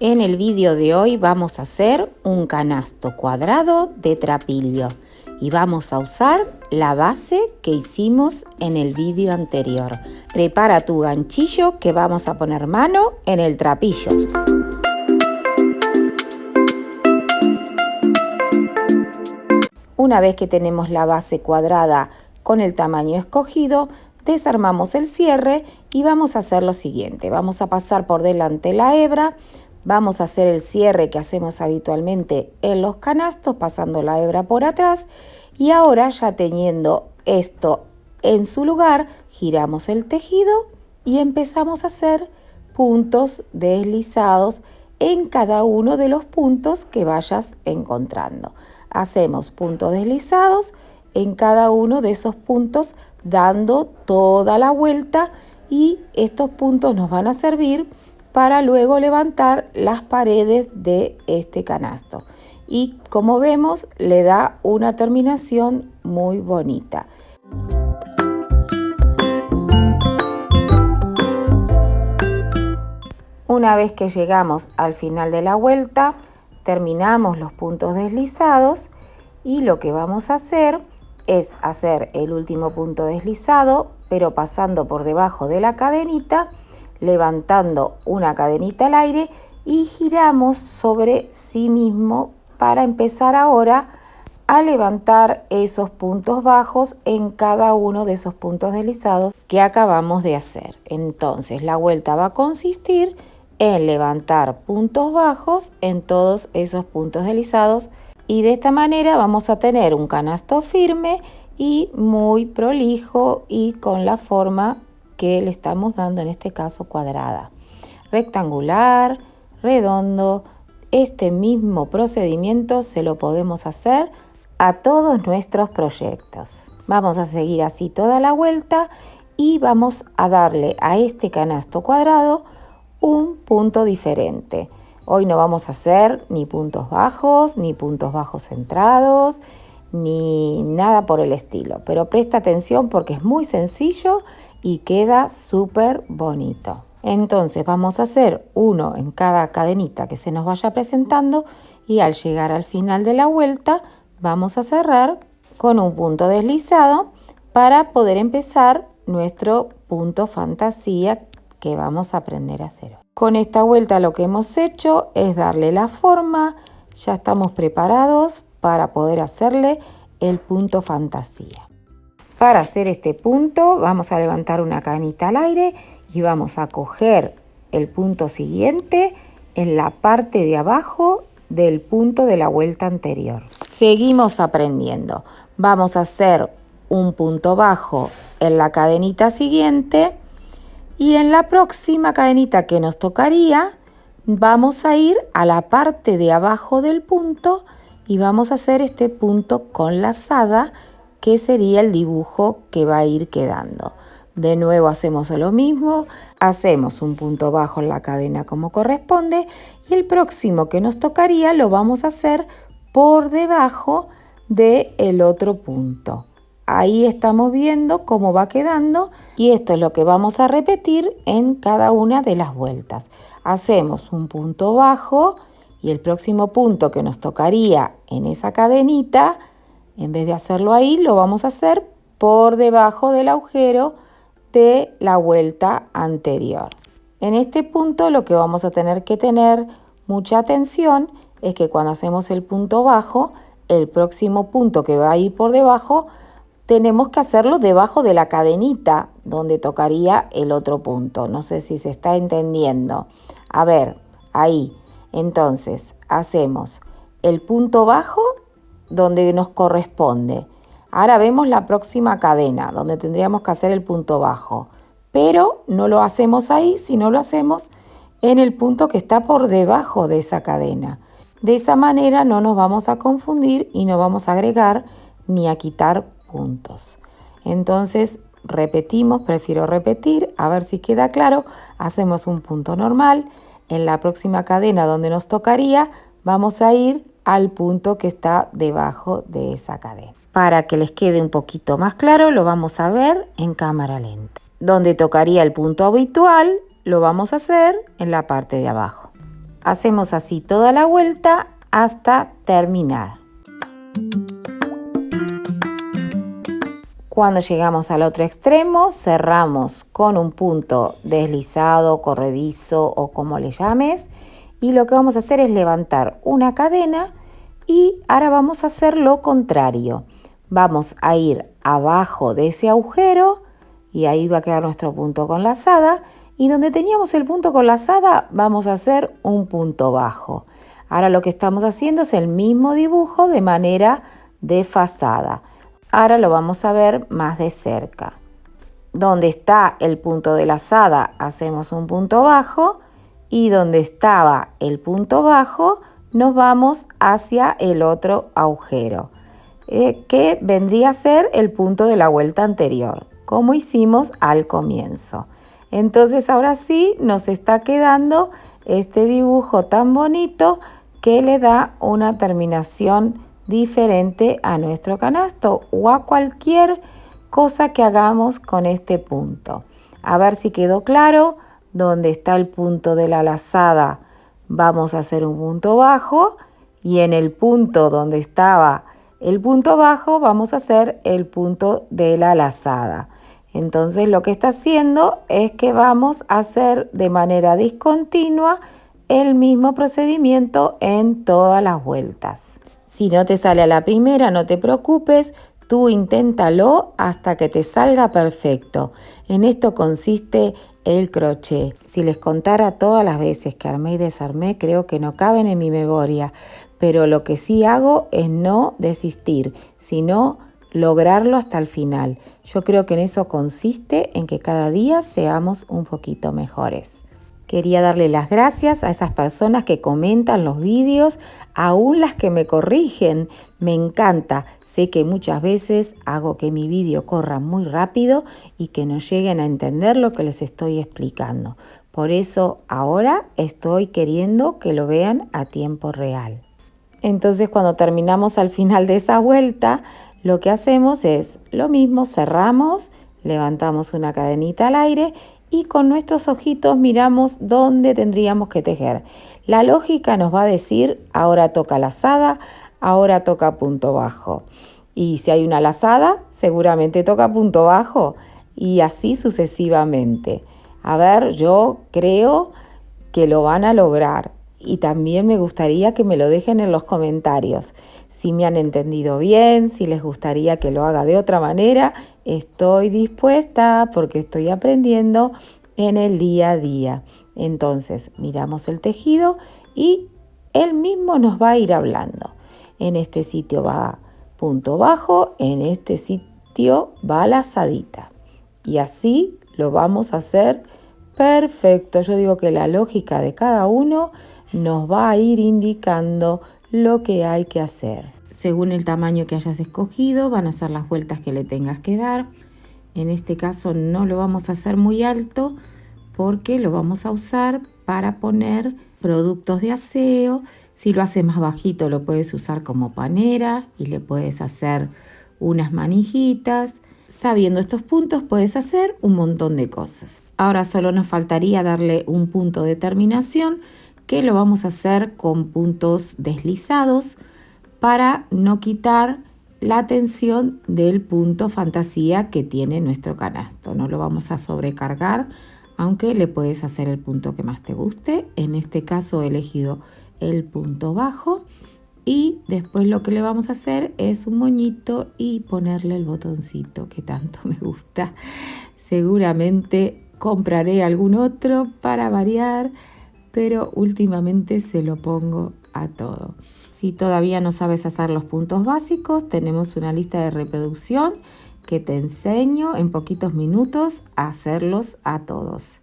En el vídeo de hoy vamos a hacer un canasto cuadrado de trapillo y vamos a usar la base que hicimos en el vídeo anterior. Prepara tu ganchillo que vamos a poner mano en el trapillo. Una vez que tenemos la base cuadrada con el tamaño escogido, desarmamos el cierre y vamos a hacer lo siguiente. Vamos a pasar por delante la hebra. Vamos a hacer el cierre que hacemos habitualmente en los canastos, pasando la hebra por atrás. Y ahora, ya teniendo esto en su lugar, giramos el tejido y empezamos a hacer puntos deslizados en cada uno de los puntos que vayas encontrando. Hacemos puntos deslizados en cada uno de esos puntos, dando toda la vuelta, y estos puntos nos van a servir para luego levantar las paredes de este canasto. Y como vemos, le da una terminación muy bonita. Una vez que llegamos al final de la vuelta, terminamos los puntos deslizados y lo que vamos a hacer es hacer el último punto deslizado, pero pasando por debajo de la cadenita, levantando una cadenita al aire y giramos sobre sí mismo para empezar ahora a levantar esos puntos bajos en cada uno de esos puntos deslizados que acabamos de hacer. Entonces la vuelta va a consistir en levantar puntos bajos en todos esos puntos deslizados, y de esta manera vamos a tener un canasto firme y muy prolijo y con la forma que le estamos dando, en este caso cuadrada, rectangular, redondo. Este mismo procedimiento se lo podemos hacer a todos nuestros proyectos. Vamos a seguir así toda la vuelta y vamos a darle a este canasto cuadrado un punto diferente. Hoy no vamos a hacer ni puntos bajos centrados, ni nada por el estilo, pero presta atención porque es muy sencillo y queda súper bonito. Entonces vamos a hacer uno en cada cadenita que se nos vaya presentando, y al llegar al final de la vuelta vamos a cerrar con un punto deslizado para poder empezar nuestro punto fantasía que vamos a aprender a hacer. Con esta vuelta lo que hemos hecho es darle la forma. Ya estamos preparados para poder hacerle el punto fantasía. Para hacer este punto vamos a levantar una cadenita al aire y vamos a coger el punto siguiente en la parte de abajo del punto de la vuelta anterior. Seguimos aprendiendo. Vamos a hacer un punto bajo en la cadenita siguiente, y en la próxima cadenita que nos tocaría vamos a ir a la parte de abajo del punto y vamos a hacer este punto con lazada, que sería el dibujo que va a ir quedando. De nuevo hacemos lo mismo, hacemos un punto bajo en la cadena como corresponde, y el próximo que nos tocaría lo vamos a hacer por debajo del otro punto. Ahí estamos viendo cómo va quedando, y esto es lo que vamos a repetir en cada una de las vueltas. Hacemos un punto bajo y el próximo punto que nos tocaría en esa cadenita, en vez de hacerlo ahí, lo vamos a hacer por debajo del agujero de la vuelta anterior. En este punto lo que vamos a tener que tener mucha atención es que cuando hacemos el punto bajo, el próximo punto que va a ir por debajo, tenemos que hacerlo debajo de la cadenita donde tocaría el otro punto. No sé si se está entendiendo. A ver, ahí. Entonces, hacemos el punto bajo donde nos corresponde. Ahora vemos la próxima cadena donde tendríamos que hacer el punto bajo. Pero no lo hacemos ahí, sino lo hacemos en el punto que está por debajo de esa cadena. De esa manera no nos vamos a confundir y no vamos a agregar ni a quitar puntos. Entonces repetimos, prefiero repetir, a ver si queda claro. Hacemos un punto normal. En la próxima cadena donde nos tocaría, vamos a ir al punto que está debajo de esa cadena. Para que les quede un poquito más claro, lo vamos a ver en cámara lenta. Donde tocaría el punto habitual, lo vamos a hacer en la parte de abajo. Hacemos así toda la vuelta hasta terminar. Cuando llegamos al otro extremo, cerramos con un punto deslizado, corredizo o como le llames. Y lo que vamos a hacer es levantar una cadena y ahora vamos a hacer lo contrario. Vamos a ir abajo de ese agujero y ahí va a quedar nuestro punto con lazada. Y donde teníamos el punto con lazada vamos a hacer un punto bajo. Ahora lo que estamos haciendo es el mismo dibujo de manera desfasada. Ahora lo vamos a ver más de cerca. Donde está el punto de lazada hacemos un punto bajo y donde estaba el punto bajo nos vamos hacia el otro agujero, que vendría a ser el punto de la vuelta anterior, como hicimos al comienzo. Entonces ahora sí nos está quedando este dibujo tan bonito que le da una terminación diferente a nuestro canasto o a cualquier cosa que hagamos con este punto. A ver si quedó claro. Donde está el punto de la lazada vamos a hacer un punto bajo y en el punto donde estaba el punto bajo vamos a hacer el punto de la lazada. Entonces lo que está haciendo es que vamos a hacer de manera discontinua el mismo procedimiento en todas las vueltas. Si no te sale a la primera, no te preocupes. Tú inténtalo hasta que te salga perfecto. En esto consiste el crochet. Si les contara todas las veces que armé y desarmé, creo que no caben en mi memoria. Pero lo que sí hago es no desistir, sino lograrlo hasta el final. Yo creo que en eso consiste, en que cada día seamos un poquito mejores. Quería darle las gracias a esas personas que comentan los vídeos, aún las que me corrigen. Me encanta. Sé que muchas veces hago que mi vídeo corra muy rápido y que no lleguen a entender lo que les estoy explicando. Por eso ahora estoy queriendo que lo vean a tiempo real. Entonces cuando terminamos al final de esa vuelta, lo que hacemos es lo mismo, cerramos, levantamos una cadenita al aire y con nuestros ojitos miramos dónde tendríamos que tejer. La lógica nos va a decir, ahora toca lazada, ahora toca punto bajo. Y si hay una lazada, seguramente toca punto bajo y así sucesivamente. A ver, yo creo que lo van a lograr y también me gustaría que me lo dejen en los comentarios. Si me han entendido bien, si les gustaría que lo haga de otra manera, estoy dispuesta porque estoy aprendiendo en el día a día. Entonces, miramos el tejido y él mismo nos va a ir hablando. En este sitio va punto bajo, en este sitio va lazadita. Y así lo vamos a hacer perfecto. Yo digo que la lógica de cada uno nos va a ir indicando lo que hay que hacer. Según el tamaño que hayas escogido, van a ser las vueltas que le tengas que dar. En este caso no lo vamos a hacer muy alto porque lo vamos a usar para poner productos de aseo. Si lo haces más bajito lo puedes usar como panera y le puedes hacer unas manillitas. Sabiendo estos puntos puedes hacer un montón de cosas. Ahora solo nos faltaría darle un punto de terminación, que lo vamos a hacer con puntos deslizados para no quitar la tensión del punto fantasía que tiene nuestro canasto. No lo vamos a sobrecargar, aunque le puedes hacer el punto que más te guste. En este caso he elegido el punto bajo y después lo que le vamos a hacer es un moñito y ponerle el botoncito que tanto me gusta. Seguramente compraré algún otro para variar, pero últimamente se lo pongo a todo. Si todavía no sabes hacer los puntos básicos, tenemos una lista de reproducción que te enseño en poquitos minutos a hacerlos a todos.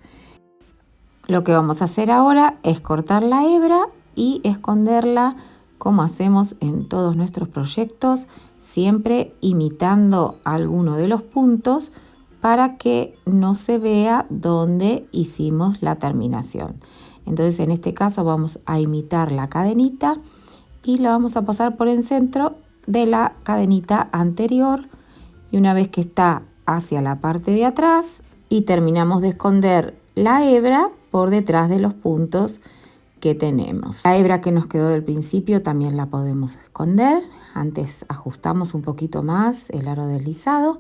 Lo que vamos a hacer ahora es cortar la hebra y esconderla como hacemos en todos nuestros proyectos, siempre imitando alguno de los puntos para que no se vea dónde hicimos la terminación. Entonces en este caso vamos a imitar la cadenita y la vamos a pasar por el centro de la cadenita anterior y una vez que está hacia la parte de atrás y terminamos de esconder la hebra por detrás de los puntos que tenemos. La hebra que nos quedó del principio también la podemos esconder. Antes ajustamos un poquito más el aro deslizado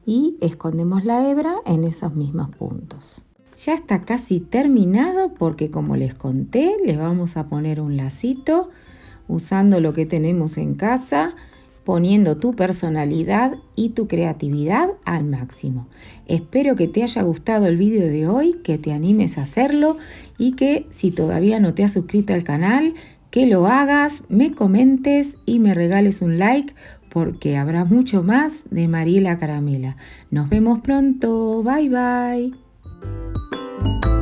y escondemos la hebra en esos mismos puntos. Ya está casi terminado porque, como les conté, le vamos a poner un lacito usando lo que tenemos en casa, poniendo tu personalidad y tu creatividad al máximo. Espero que te haya gustado el vídeo de hoy, que te animes a hacerlo y que, si todavía no te has suscrito al canal, que lo hagas, me comentes y me regales un like, porque habrá mucho más de Mariela Caramela. Nos vemos pronto. Bye bye.